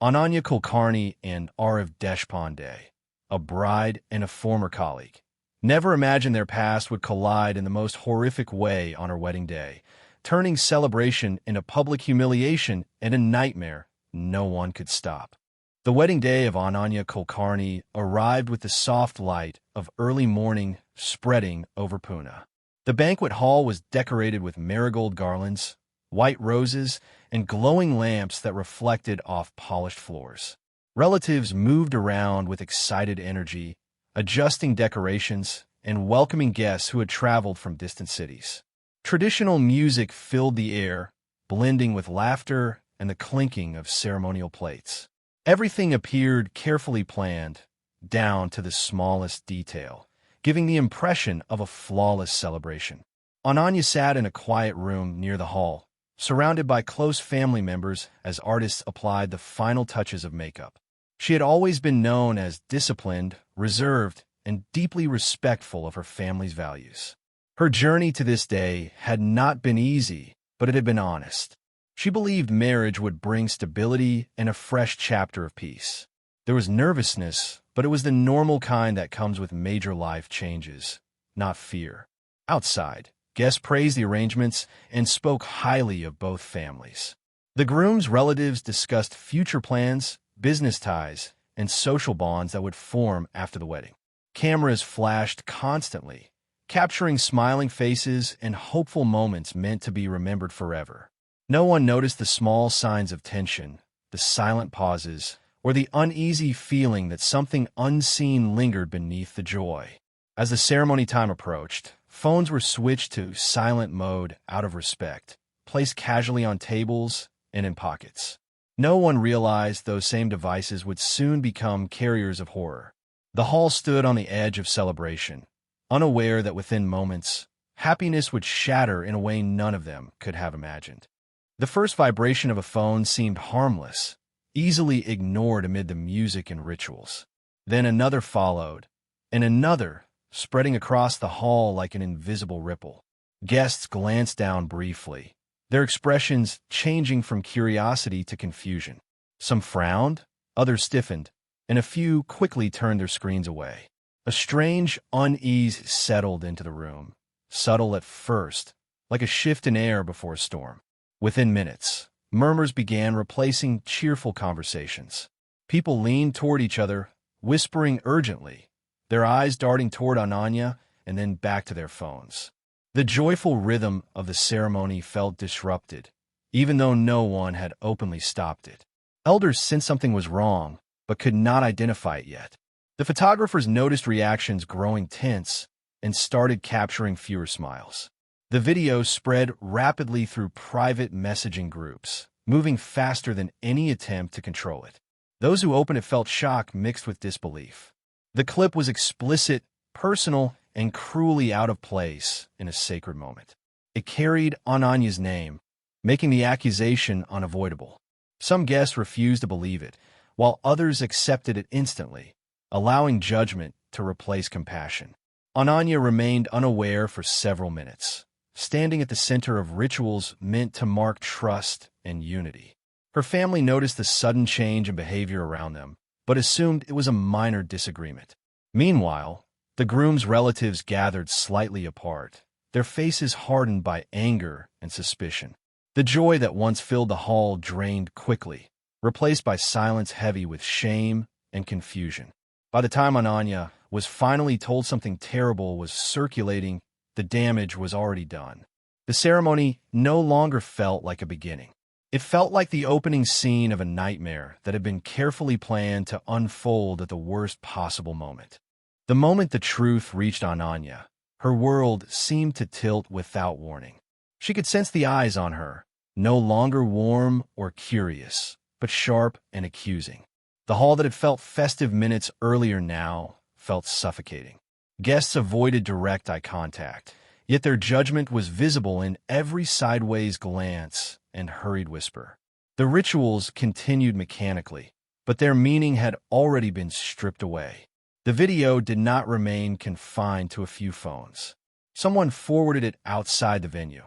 Ananya Kulkarni and Aarav Deshpande, a bride and a former colleague, never imagined their past would collide in the most horrific way on her wedding day, turning celebration into public humiliation and a nightmare no one could stop. The wedding day of Ananya Kulkarni arrived with the soft light of early morning spreading over Pune. The banquet hall was decorated with marigold garlands, white roses, and glowing lamps that reflected off polished floors. Relatives moved around with excited energy, adjusting decorations and welcoming guests who had traveled from distant cities. Traditional music filled the air, blending with laughter and the clinking of ceremonial plates. Everything appeared carefully planned, down to the smallest detail, giving the impression of a flawless celebration. Ananya sat in a quiet room near the hall, surrounded by close family members as artists applied the final touches of makeup. She had always been known as disciplined, reserved, and deeply respectful of her family's values. Her journey to this day had not been easy, but it had been honest. She believed marriage would bring stability and a fresh chapter of peace. There was nervousness, but it was the normal kind that comes with major life changes, not fear. Outside, guests praised the arrangements and spoke highly of both families. The groom's relatives discussed future plans, business ties, and social bonds that would form after the wedding. Cameras flashed constantly, capturing smiling faces and hopeful moments meant to be remembered forever. No one noticed the small signs of tension, the silent pauses, or the uneasy feeling that something unseen lingered beneath the joy. As the ceremony time approached, phones were switched to silent mode out of respect, placed casually on tables and in pockets. No one realized those same devices would soon become carriers of horror. The hall stood on the edge of celebration, unaware that within moments, happiness would shatter in a way none of them could have imagined. The first vibration of a phone seemed harmless, easily ignored amid the music and rituals. Then another followed, and another, spreading across the hall like an invisible ripple. Guests glanced down briefly, their expressions changing from curiosity to confusion. Some frowned, others stiffened, and a few quickly turned their screens away. A strange unease settled into the room, subtle at first, like a shift in air before a storm. Within minutes, murmurs began replacing cheerful conversations. People leaned toward each other, whispering urgently, their eyes darting toward Ananya and then back to their phones. The joyful rhythm of the ceremony felt disrupted, even though no one had openly stopped it. Elders sensed something was wrong, but could not identify it yet. The photographers noticed reactions growing tense and started capturing fewer smiles. The video spread rapidly through private messaging groups, moving faster than any attempt to control it. Those who opened it felt shock mixed with disbelief. The clip was explicit, personal, and cruelly out of place in a sacred moment. It carried Ananya's name, making the accusation unavoidable. Some guests refused to believe it, while others accepted it instantly, allowing judgment to replace compassion. Ananya remained unaware for several minutes, standing at the center of rituals meant to mark trust and unity. Her family noticed the sudden change in behavior around them, but assumed it was a minor disagreement. Meanwhile, the groom's relatives gathered slightly apart, their faces hardened by anger and suspicion. The joy that once filled the hall drained quickly, replaced by silence heavy with shame and confusion. By the time Ananya was finally told something terrible was circulating, the damage was already done. The ceremony no longer felt like a beginning. It felt like the opening scene of a nightmare that had been carefully planned to unfold at the worst possible moment. The moment the truth reached Ananya, her world seemed to tilt without warning. She could sense the eyes on her, no longer warm or curious, but sharp and accusing. The hall that had felt festive minutes earlier now felt suffocating. Guests avoided direct eye contact, yet their judgment was visible in every sideways glance and hurried whisper. The rituals continued mechanically, but their meaning had already been stripped away. The video did not remain confined to a few phones. Someone forwarded it outside the venue,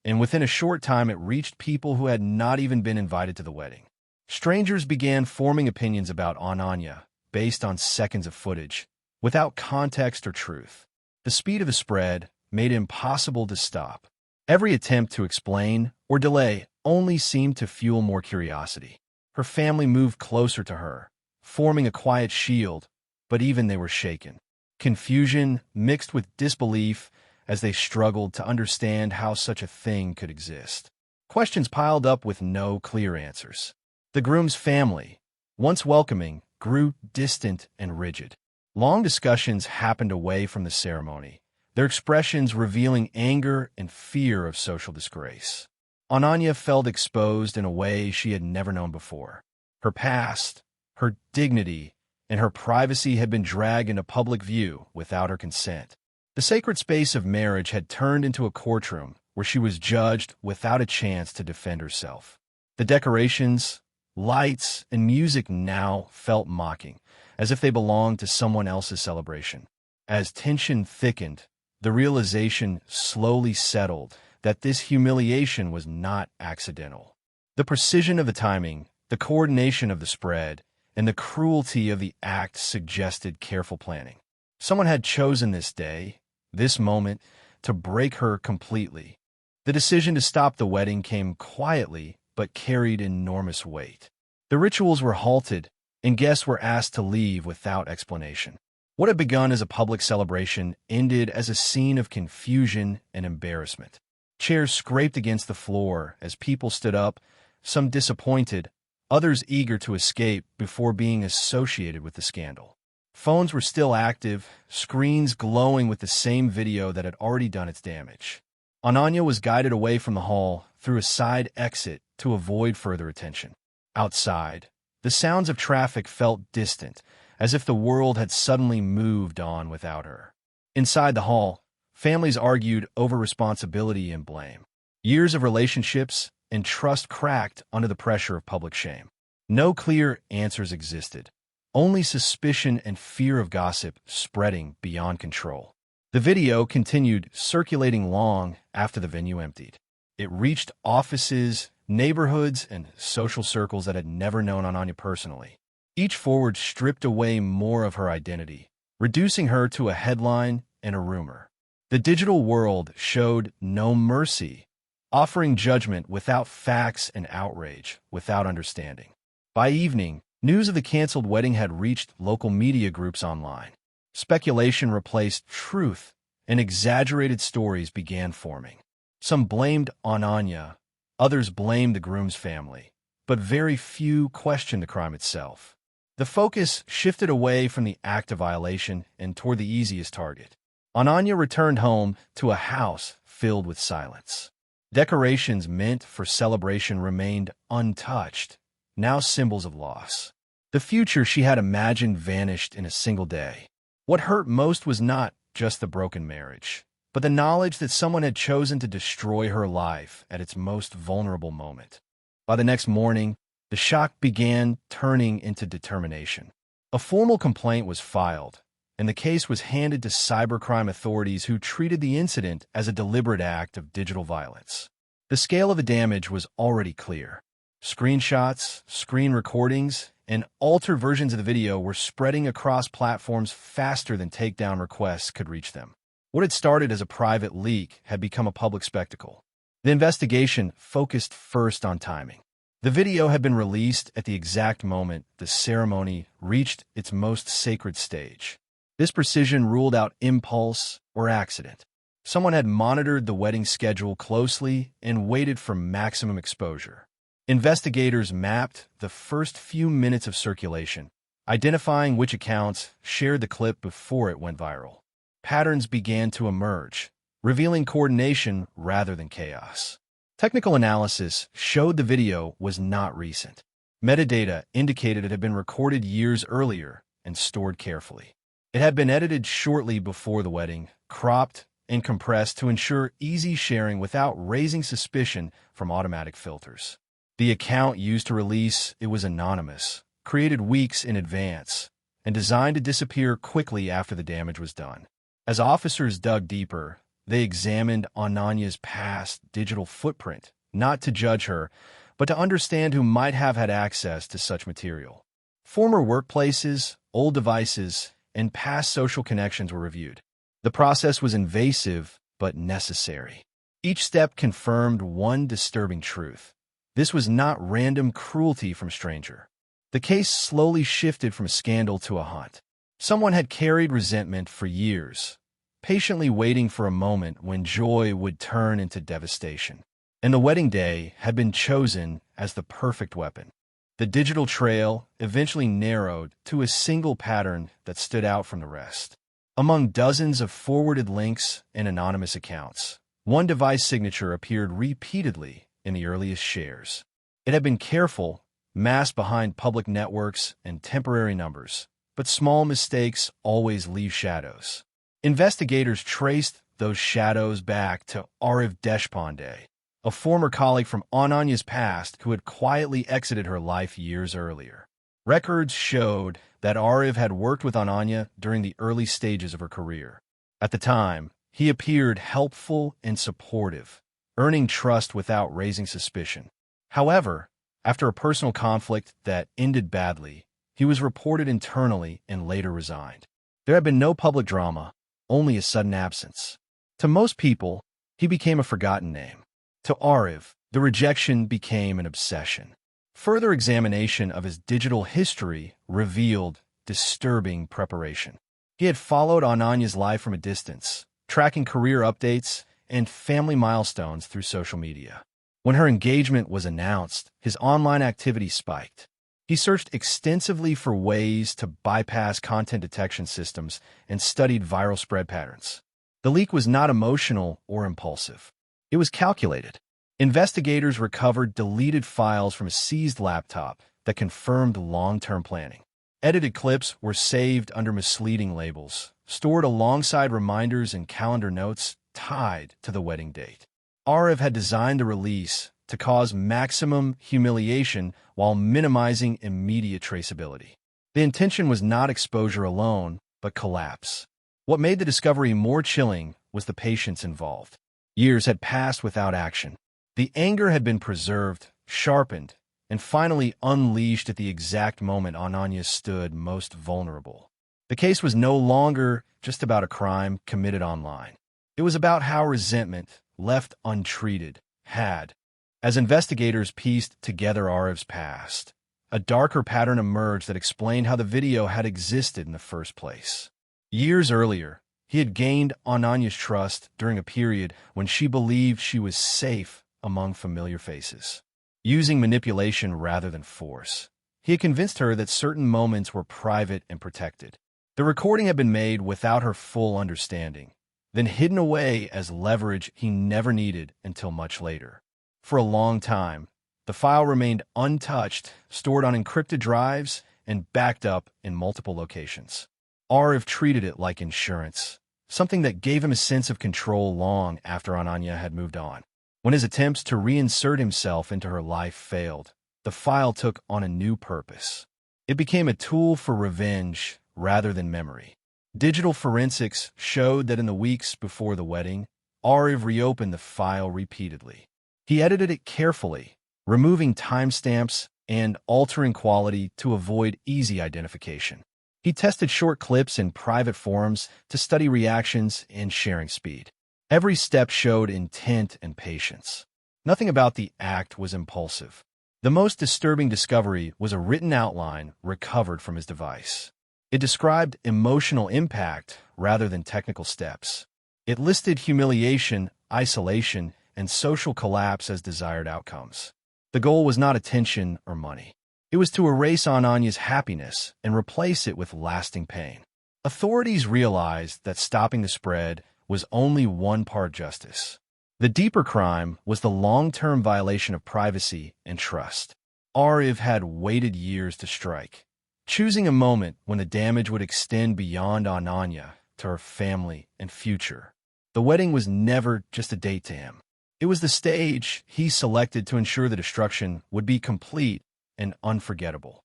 and within a short time it reached people who had not even been invited to the wedding. Strangers began forming opinions about Ananya based on seconds of footage, without context or truth. The speed of the spread made it impossible to stop. Every attempt to explain or delay only seemed to fuel more curiosity. Her family moved closer to her, forming a quiet shield, but even they were shaken. Confusion mixed with disbelief as they struggled to understand how such a thing could exist. Questions piled up with no clear answers. The groom's family, once welcoming, grew distant and rigid. Long discussions happened away from the ceremony, their expressions revealing anger and fear of social disgrace. Ananya felt exposed in a way she had never known before. Her past, her dignity, and her privacy had been dragged into public view without her consent. The sacred space of marriage had turned into a courtroom where she was judged without a chance to defend herself. The decorations, lights, and music now felt mocking, as if they belonged to someone else's celebration. As tension thickened, the realization slowly settled that this humiliation was not accidental. The precision of the timing, the coordination of the spread, and the cruelty of the act suggested careful planning. Someone had chosen this day, this moment, to break her completely. The decision to stop the wedding came quietly but carried enormous weight. The rituals were halted, and guests were asked to leave without explanation. What had begun as a public celebration ended as a scene of confusion and embarrassment. Chairs scraped against the floor as people stood up, some disappointed, others eager to escape before being associated with the scandal. Phones were still active, screens glowing with the same video that had already done its damage. Ananya was guided away from the hall through a side exit to avoid further attention. Outside, the sounds of traffic felt distant, as if the world had suddenly moved on without her. Inside the hall, families argued over responsibility and blame. Years of relationships and trust cracked under the pressure of public shame. No clear answers existed, only suspicion and fear of gossip spreading beyond control. The video continued circulating long after the venue emptied. It reached offices, neighborhoods, and social circles that had never known Ananya personally. Each forward stripped away more of her identity, reducing her to a headline and a rumor. The digital world showed no mercy, offering judgment without facts and outrage without understanding. By evening, news of the canceled wedding had reached local media groups online. Speculation replaced truth, and exaggerated stories began forming. Some blamed Ananya, others blamed the groom's family, but very few questioned the crime itself. The focus shifted away from the act of violation and toward the easiest target. Ananya returned home to a house filled with silence. Decorations meant for celebration remained untouched, now symbols of loss. The future she had imagined vanished in a single day. What hurt most was not just the broken marriage, but the knowledge that someone had chosen to destroy her life at its most vulnerable moment. By the next morning, the shock began turning into determination. A formal complaint was filed, and the case was handed to cybercrime authorities who treated the incident as a deliberate act of digital violence. The scale of the damage was already clear. Screenshots, screen recordings, and altered versions of the video were spreading across platforms faster than takedown requests could reach them. What had started as a private leak had become a public spectacle. The investigation focused first on timing. The video had been released at the exact moment the ceremony reached its most sacred stage. This precision ruled out impulse or accident. Someone had monitored the wedding schedule closely and waited for maximum exposure. Investigators mapped the first few minutes of circulation, identifying which accounts shared the clip before it went viral. Patterns began to emerge, revealing coordination rather than chaos. Technical analysis showed the video was not recent. Metadata indicated it had been recorded years earlier and stored carefully. It had been edited shortly before the wedding, cropped and compressed to ensure easy sharing without raising suspicion from automatic filters. The account used to release it was anonymous, created weeks in advance, and designed to disappear quickly after the damage was done. As officers dug deeper, they examined Ananya's past digital footprint, not to judge her, but to understand who might have had access to such material. Former workplaces, old devices, and past social connections were reviewed. The process was invasive, but necessary. Each step confirmed one disturbing truth. This was not random cruelty from a stranger. The case slowly shifted from a scandal to a hunt. Someone had carried resentment for years, patiently waiting for a moment when joy would turn into devastation. And the wedding day had been chosen as the perfect weapon. The digital trail eventually narrowed to a single pattern that stood out from the rest. Among dozens of forwarded links and anonymous accounts, one device signature appeared repeatedly in the earliest shares. It had been careful, masked behind public networks and temporary numbers, but small mistakes always leave shadows. Investigators traced those shadows back to Aarav Deshpande, a former colleague from Ananya's past who had quietly exited her life years earlier. Records showed that Aarav had worked with Ananya during the early stages of her career. At the time, he appeared helpful and supportive, earning trust without raising suspicion. However, after a personal conflict that ended badly, he was reported internally and later resigned. There had been no public drama, only a sudden absence. To most people, he became a forgotten name. To Aarav, the rejection became an obsession. Further examination of his digital history revealed disturbing preparation. He had followed Ananya's life from a distance, tracking career updates and family milestones through social media. When her engagement was announced, his online activity spiked. He searched extensively for ways to bypass content detection systems and studied viral spread patterns. The leak was not emotional or impulsive. It was calculated. Investigators recovered deleted files from a seized laptop that confirmed long-term planning. Edited clips were saved under misleading labels, stored alongside reminders and calendar notes tied to the wedding date. Aarav had designed the release to cause maximum humiliation while minimizing immediate traceability. The intention was not exposure alone, but collapse. What made the discovery more chilling was the patience involved. Years had passed without action. The anger had been preserved, sharpened, and finally unleashed at the exact moment Ananya stood most vulnerable. The case was no longer just about a crime committed online. It was about how resentment, left untreated, had. As investigators pieced together Aarav's past, a darker pattern emerged that explained how the video had existed in the first place. Years earlier, he had gained Ananya's trust during a period when she believed she was safe among familiar faces. Using manipulation rather than force, he had convinced her that certain moments were private and protected. The recording had been made without her full understanding, then hidden away as leverage he never needed until much later. For a long time, the file remained untouched, stored on encrypted drives, and backed up in multiple locations. Aarav treated it like insurance, something that gave him a sense of control long after Ananya had moved on. When his attempts to reinsert himself into her life failed, the file took on a new purpose. It became a tool for revenge rather than memory. Digital forensics showed that in the weeks before the wedding, Aarav reopened the file repeatedly. He edited it carefully, removing timestamps and altering quality to avoid easy identification. He tested short clips in private forums to study reactions and sharing speed. Every step showed intent and patience. Nothing about the act was impulsive. The most disturbing discovery was a written outline recovered from his device. It described emotional impact rather than technical steps. It listed humiliation, isolation, and social collapse as desired outcomes. The goal was not attention or money. It was to erase Ananya's happiness and replace it with lasting pain. Authorities realized that stopping the spread was only one part justice. The deeper crime was the long-term violation of privacy and trust. Aarav had waited years to strike, choosing a moment when the damage would extend beyond Ananya to her family and future. The wedding was never just a date to him. It was the stage he selected to ensure the destruction would be complete and unforgettable.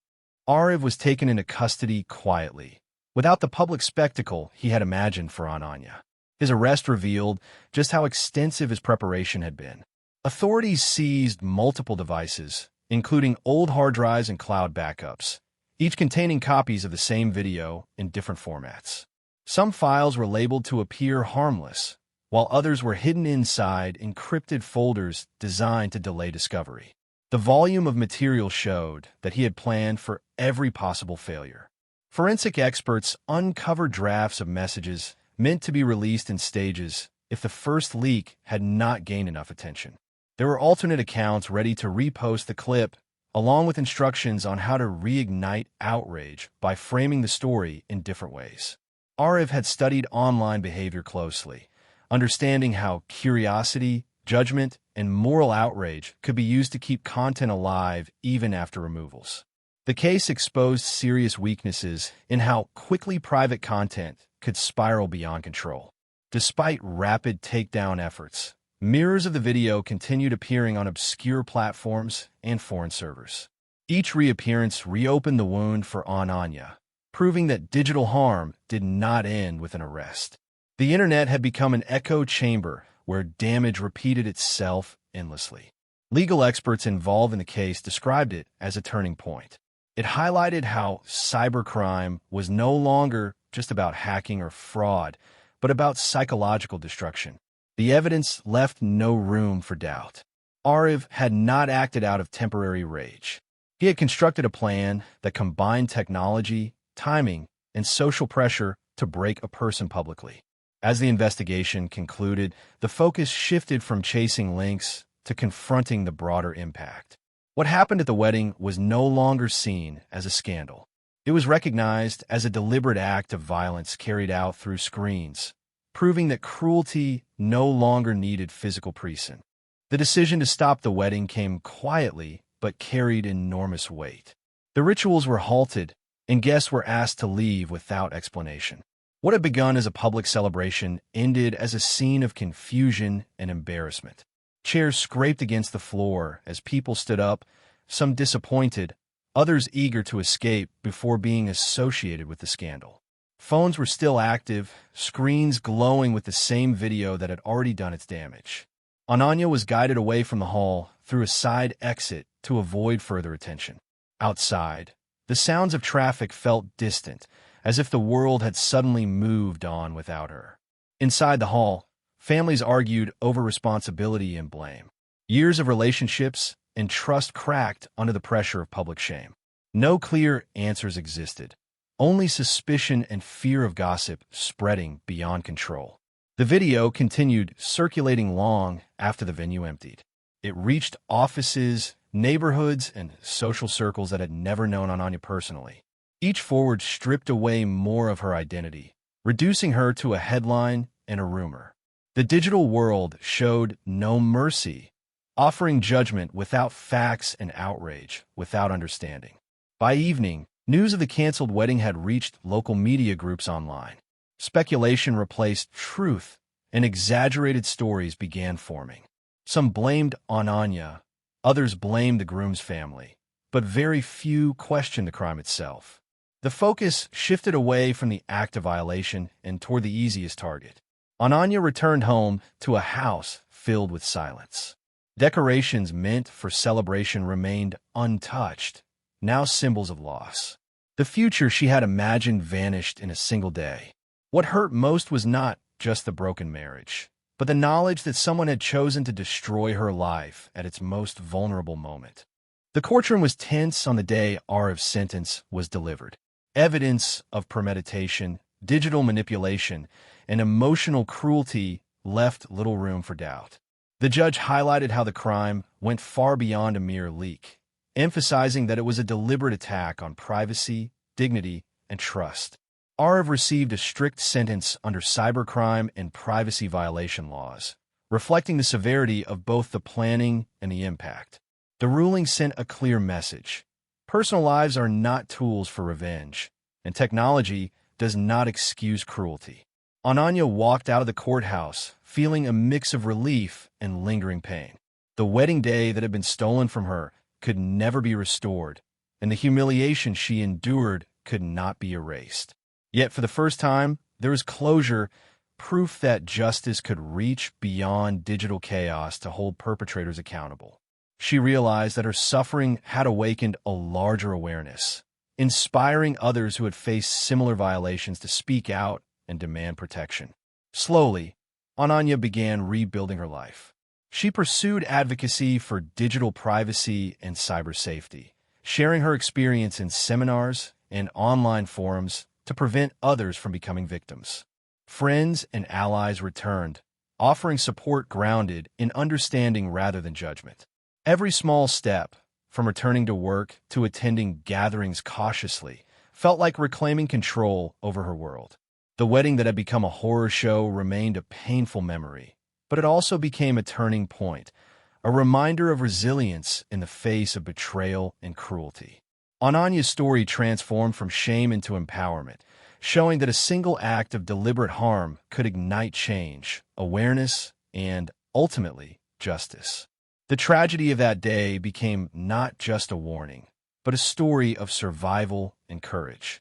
Aarav was taken into custody quietly, without the public spectacle he had imagined for Ananya. His arrest revealed just how extensive his preparation had been. Authorities seized multiple devices, including old hard drives and cloud backups, each containing copies of the same video in different formats. Some files were labeled to appear harmless, while others were hidden inside encrypted folders designed to delay discovery. The volume of material showed that he had planned for every possible failure. Forensic experts uncovered drafts of messages meant to be released in stages if the first leak had not gained enough attention. There were alternate accounts ready to repost the clip, along with instructions on how to reignite outrage by framing the story in different ways. Aarav had studied online behavior closely, understanding how curiosity, judgment, and moral outrage could be used to keep content alive even after removals. The case exposed serious weaknesses in how quickly private content could spiral beyond control. Despite rapid takedown efforts, mirrors of the video continued appearing on obscure platforms and foreign servers. Each reappearance reopened the wound for Ananya, proving that digital harm did not end with an arrest. The internet had become an echo chamber where damage repeated itself endlessly. Legal experts involved in the case described it as a turning point. It highlighted how cybercrime was no longer just about hacking or fraud, but about psychological destruction. The evidence left no room for doubt. Aarav had not acted out of temporary rage. He had constructed a plan that combined technology, timing, and social pressure to break a person publicly. As the investigation concluded, the focus shifted from chasing links to confronting the broader impact. What happened at the wedding was no longer seen as a scandal. It was recognized as a deliberate act of violence carried out through screens, proving that cruelty no longer needed physical presence. The decision to stop the wedding came quietly but carried enormous weight. The rituals were halted, and guests were asked to leave without explanation. What had begun as a public celebration ended as a scene of confusion and embarrassment. Chairs scraped against the floor as people stood up, some disappointed, others eager to escape before being associated with the scandal. Phones were still active, screens glowing with the same video that had already done its damage. Ananya was guided away from the hall through a side exit to avoid further attention. Outside, the sounds of traffic felt distant, as if the world had suddenly moved on without her. Inside the hall, families argued over responsibility and blame. Years of relationships and trust cracked under the pressure of public shame. No clear answers existed, only suspicion and fear of gossip spreading beyond control. The video continued circulating long after the venue emptied. It reached offices, neighborhoods, and social circles that had never known Ananya personally. Each forward stripped away more of her identity, reducing her to a headline and a rumor. The digital world showed no mercy, offering judgment without facts and outrage without understanding. By evening, news of the canceled wedding had reached local media groups online. Speculation replaced truth, and exaggerated stories began forming. Some blamed Ananya, others blamed the groom's family, but very few questioned the crime itself. The focus shifted away from the act of violation and toward the easiest target. Ananya returned home to a house filled with silence. Decorations meant for celebration remained untouched, now symbols of loss. The future she had imagined vanished in a single day. What hurt most was not just the broken marriage, but the knowledge that someone had chosen to destroy her life at its most vulnerable moment. The courtroom was tense on the day Aarav's sentence was delivered. Evidence of premeditation, digital manipulation, and emotional cruelty left little room for doubt. The judge highlighted how the crime went far beyond a mere leak, emphasizing that it was a deliberate attack on privacy, dignity, and trust. Aarav received a strict sentence under cybercrime and privacy violation laws, reflecting the severity of both the planning and the impact. The ruling sent a clear message. Personal lives are not tools for revenge, and technology does not excuse cruelty. Ananya walked out of the courthouse feeling a mix of relief and lingering pain. The wedding day that had been stolen from her could never be restored, and the humiliation she endured could not be erased. Yet for the first time, there was closure proof that justice could reach beyond digital chaos to hold perpetrators accountable. She realized that her suffering had awakened a larger awareness, inspiring others who had faced similar violations to speak out and demand protection. Slowly, Ananya began rebuilding her life. She pursued advocacy for digital privacy and cyber safety, sharing her experience in seminars and online forums to prevent others from becoming victims. Friends and allies returned, offering support grounded in understanding rather than judgment. Every small step, from returning to work to attending gatherings cautiously, felt like reclaiming control over her world. The wedding that had become a horror show remained a painful memory, but it also became a turning point, a reminder of resilience in the face of betrayal and cruelty. Ananya's story transformed from shame into empowerment, showing that a single act of deliberate harm could ignite change, awareness, and, ultimately, justice. The tragedy of that day became not just a warning, but a story of survival and courage.